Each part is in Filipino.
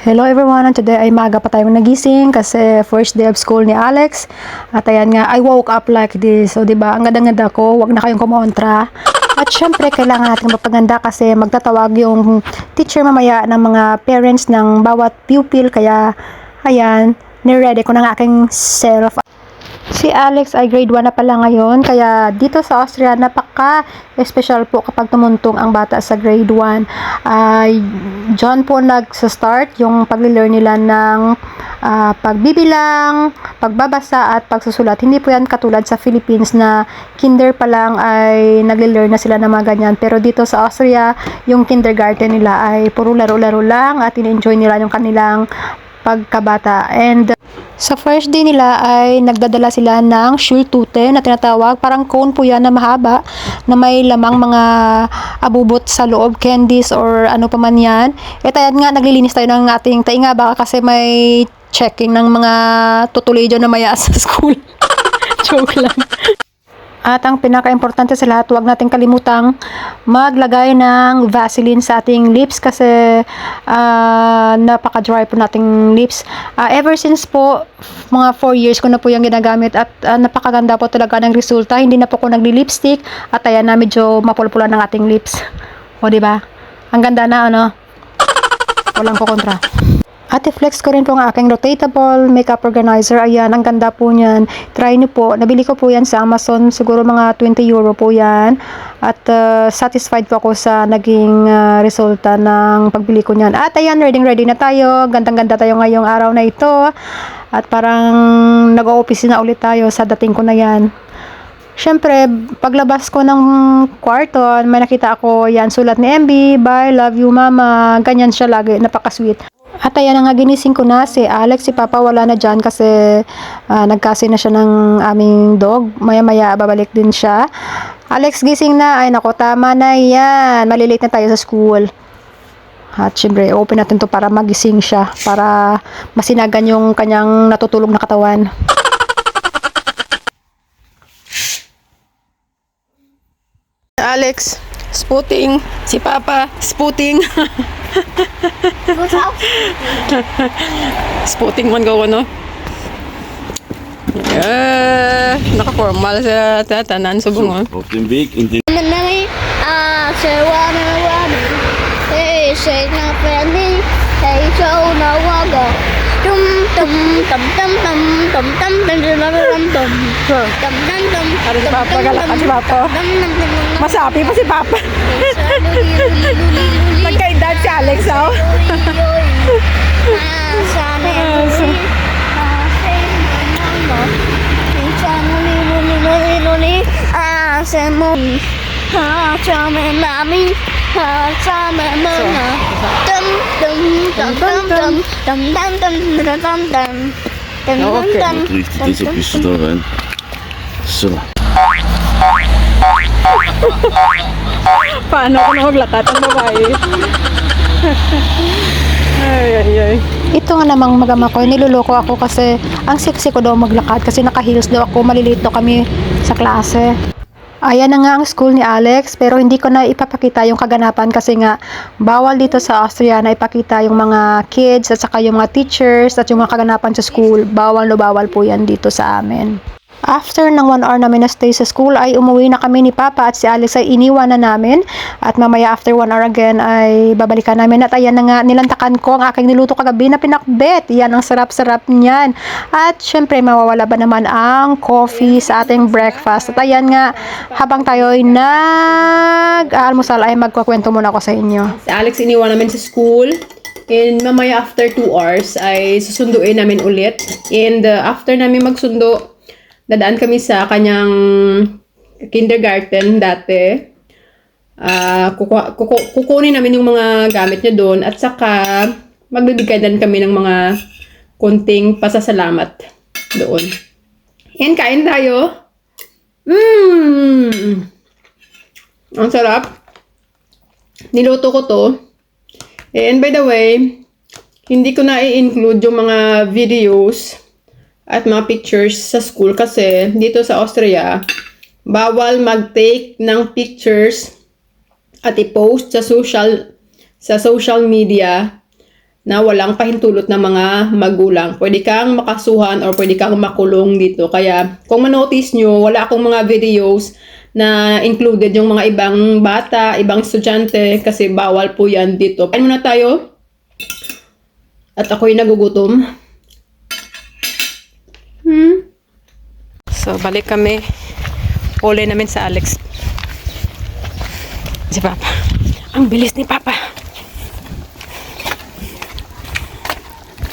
Hello everyone, and today ay maaga pa tayo nagising kasi first day of school ni Alex. At ayan nga, I woke up like this. So, diba, ang ganda-ganda ko, wag na kayong kumontra. At syempre, kailangan natin magpaganda kasi magtatawag yung teacher mamaya ng mga parents ng bawat pupil. Kaya, ayan, niready ko ng aking self. Si Alex ay grade 1 na pala ngayon, kaya dito sa Austria, napaka-special po kapag tumuntong ang bata sa grade 1. Diyan po nagsa-start yung pag-learn nila ng pagbibilang, pagbabasa at pagsusulat. Hindi po yan katulad sa Philippines na kinder pa lang ay nagle-learn na sila ng mga ganyan. Pero dito sa Austria, yung kindergarten nila ay puro laro-laro lang at in-enjoy nila yung kanilang pagkabata. And sa first day nila ay nagdadala sila ng shultute na tinatawag. Parang cone po yan na mahaba na may lamang mga abubot sa loob, candies or ano pa man yan. At ayan nga, naglilinis tayo ng ating tainga baka kasi may checking ng mga tutuloy dyan na maya sa school. Joke lang. At ang pinaka-importante sa lahat, huwag natin kalimutang maglagay ng Vaseline sa ating lips kasi napaka-dry po nating lips. Ever since po, mga 4 years ko na po yung ginagamit at napakaganda po talaga ng resulta. Hindi na po ako nagli-lipstick at ayan na medyo mapula-pula ng ating lips. O diba? Ang ganda na ano? Walang ko kontra. At i-flex ko rin po ang aking rotatable makeup organizer. Ayan, ang ganda po niyan. Try niyo po. Nabili ko po yan sa Amazon. Siguro mga 20 euro po yan. At satisfied po ako sa naging resulta ng pagbili ko niyan. At ayan, ready na tayo. Gandang-ganda tayo ngayong araw na ito. At parang nag-o-office na ulit tayo sa dating ko na yan. Siyempre, paglabas ko ng kwarto, may nakita ako yan, sulat ni MB, bye, love you mama. Ganyan siya lagi, napaka-sweet. At ayan na nga, ginising ko na si Alex. Si Papa wala na dyan kasi nagkasi na siya ng aming dog. Maya-maya babalik din siya. Alex, gising na. Ay nako, tama na yan. Malilate na tayo sa school. At syempre, open natin to para magising siya. Para masinagan yung kanyang natutulog na katawan. Alex, spooting. Si Papa, spooting. Spooting man ko no. Naka-formal sa tatanan subong oh. Auf dem Weg in den Masabi pa si Papa. Nagkaedad si Alex, oh. richtig, so bist du da rein. So. Paano ako na maglakad ang babae? Ay. Ito nga namang magama ko, niluloko ako kasi ang sexy ko daw maglakad kasi naka-heels daw ako, malilito kami sa klase. Ayan na nga ang school ni Alex, pero hindi ko na ipapakita yung kaganapan kasi nga bawal dito sa Austria na ipakita yung mga kids at saka yung mga teachers at yung mga kaganapan sa school. Bawal po yan dito sa amin. After ng 1 hour namin na stay sa school ay umuwi na kami ni Papa at si Alex ay iniwan na namin at mamaya after 1 hour again ay babalikan namin at ayan na nga nilantakan ko ang aking niluto kagabi na pinakbet. Yan ang sarap-sarap niyan at syempre mawawala ba naman ang coffee sa ating breakfast at ayan nga habang tayo ay nag-almusal ay magkukwento muna ako sa inyo. Si Alex iniwan namin sa school and mamaya after 2 hours ay susunduin namin ulit and after namin magsundo dadaan kami sa kanyang kindergarten dati. Kukunin namin yung mga gamit niya doon at saka magbibigay din kami ng mga konting pasasalamat doon. And kain tayo. Ang sarap. Niluto ko to. And by the way, hindi ko na i-include yung mga videos at mga pictures sa school kasi dito sa Austria bawal mag-take ng pictures at i-post sa social media na walang pahintulot ng mga magulang. Pwede kang makasuhan or pwede kang makulong dito. Kaya kung manotice nyo, wala akong mga videos na included yung mga ibang bata, ibang estudyante kasi bawal po yan dito. Kain muna tayo. At ako'y nagugutom. So, balik kami. Uli namin sa Alex. Si Papa. Ang bilis ni Papa.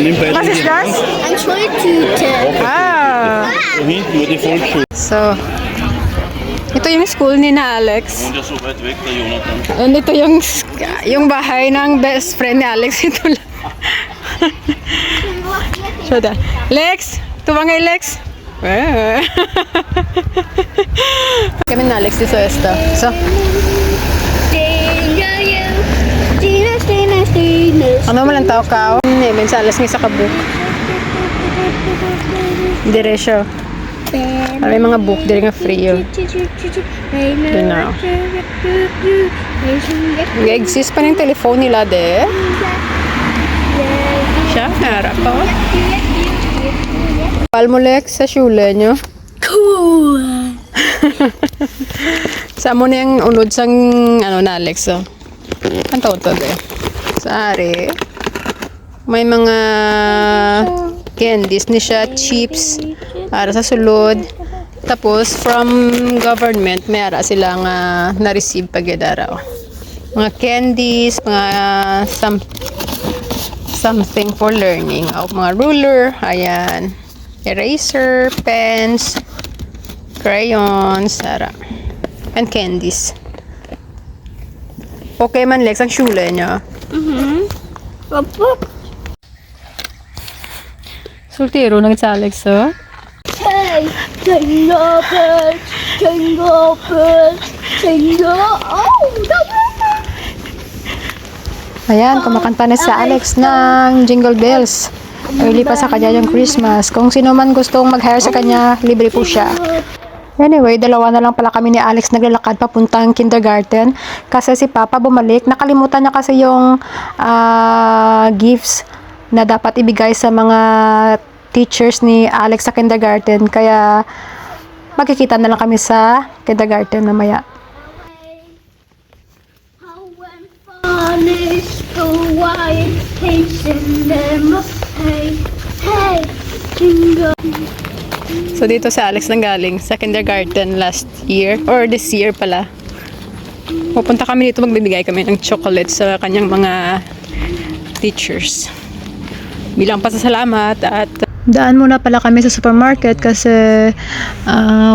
Was ist das? Ein Schultüte. Ah! Da hinten, wo die Volksschule. So, ito yung school ni na Alex. Wohnt ja so weit weg, der Jonathan. And ito yung bahay ng best friend ni Alex. Ito lang. So, da. Lex! Tuwa nga, Lex! Kami na Alex dito esta. So, ano man ang tao ka? May sa alas nga sa kabuk. Dire siya. May mga book, dire nga free yun. Yun na. Nag-exist pa ng telephone nila, de. Siya, narap pa. Pal mo, Lex, sa shule nyo. Cool. Sa mo na yung unod sang, ano na, Alex, oh. Ang tawag to, de. Sari. May mga candies ni siya, chips, para sa sulod. Tapos, from government, may ara silang na-receive pag-idaraw. Mga candies, mga something for learning. O, mga ruler, ayan. Eraser, pens, crayons, ara. And candies. Okay man, Lex, ang shule niya. Sultiro na sa Alex, oh. Hey, jingle bells, jingle bells, jingle. Oh, Ayan, kumakanta na si Alex ng Jingle Bells. Early pa sa kanya yung Christmas. Kung sino man gustong mag-hire sa kanya, libre po siya. Anyway, dalawa na lang pala kami ni Alex naglalakad papuntang kindergarten kasi si Papa bumalik. Nakalimutan niya kasi yung gifts na dapat ibigay sa mga teachers ni Alex sa kindergarten. Kaya magkikita na lang kami sa kindergarten mamaya. how when fun is go wild, chasing them. Hey, hey, jingle. So, dito sa Alex nang galing sa kindergarten last year, or this year pala. Pupunta kami dito, magbibigay kami ng chocolate sa kanyang mga teachers. Bilang pasasalamat at Daan muna pala kami sa supermarket kasi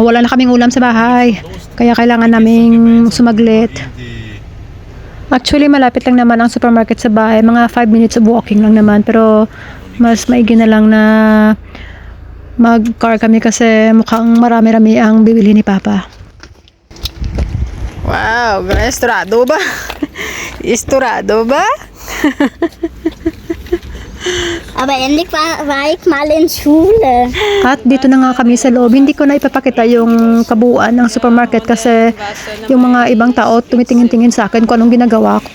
wala na kaming ulam sa bahay. Kaya kailangan naming sumaglit. Actually, malapit lang naman ang supermarket sa bahay. Mga 5 minutes of walking lang naman. Pero mas maigi na lang na mag-car kami kasi mukhang marami-rami ang bibili ni Papa. wow, estorado ba? Estorado ba? Aber endlich war ich mal in Schule. At dito na nga kami sa loob. Hindi ko na ipapakita yung kabuuan ng supermarket kasi yung mga ibang tao tumitingin-tingin sa akin kung anong ginagawa ko.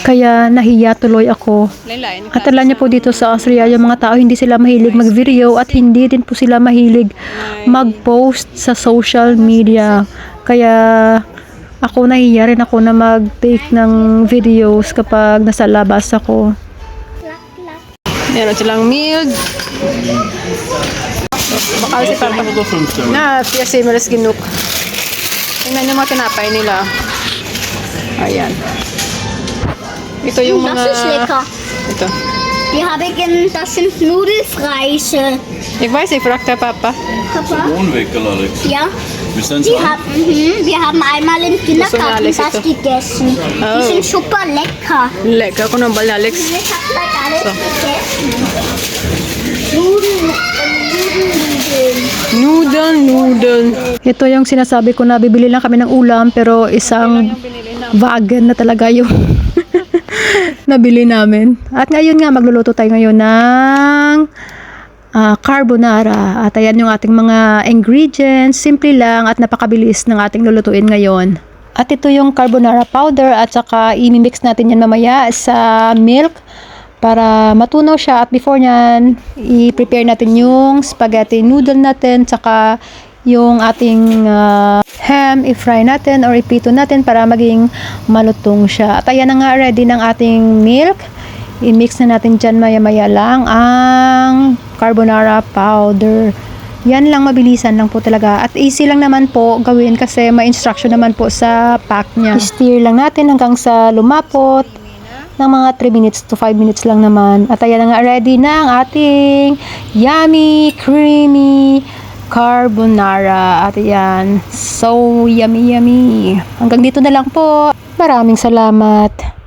Kaya nahiya tuloy ako. At alam niyo po dito sa Austria, yung mga tao hindi sila mahilig mag-video at hindi din po sila mahilig mag-post sa social media. Kaya ako nahiya rin ako na mag-take ng videos kapag nasa labas ako. Meron silang milk. Bakal si Papa. Na, Pia Simeres Ginuk. Tingnan yung mga tinapay nila. Ayan. Ito yung mga... Das ist lecker. Ito. Die habe ich in, das sind Nudelfreische. Ich weiß, ich fragte Papa. Papa? Wohnweckel, Alex. Ja. Wir sind Wir haben einmal im Kindergarten Alex das ito? gegessen. Oh. Die sind super lecker. Lekker ko ng bal, Alex. Ich habe gleich alles gegessen. Nudeln. Noodle. Ito yung sinasabi ko na bibili lang kami ng ulam pero isang wagon na talaga yung nabili namin. At ngayon nga magluluto tayo ngayon ng carbonara. At ayan yung ating mga ingredients. Simple lang at napakabilis ng ating lulutuin ngayon. At ito yung carbonara powder at saka i-mix natin yan mamaya sa milk para matunaw siya. At before nyan, i-prepare natin yung spaghetti noodle natin, tsaka yung ating ham, i-fry natin or ipito natin para maging malutong siya. At ayan na nga, ready ng ating milk. I-mix na natin dyan maya-maya lang ang carbonara powder. Yan lang, mabilisan lang po talaga. At easy lang naman po gawin kasi may instruction naman po sa pack niya. I-stir lang natin hanggang sa lumapot ng mga 3 minutes to 5 minutes lang naman. At ayan na nga, ready na ang ating yummy, creamy carbonara. At ayan, so yummy, yummy. Hanggang dito na lang po. Maraming salamat.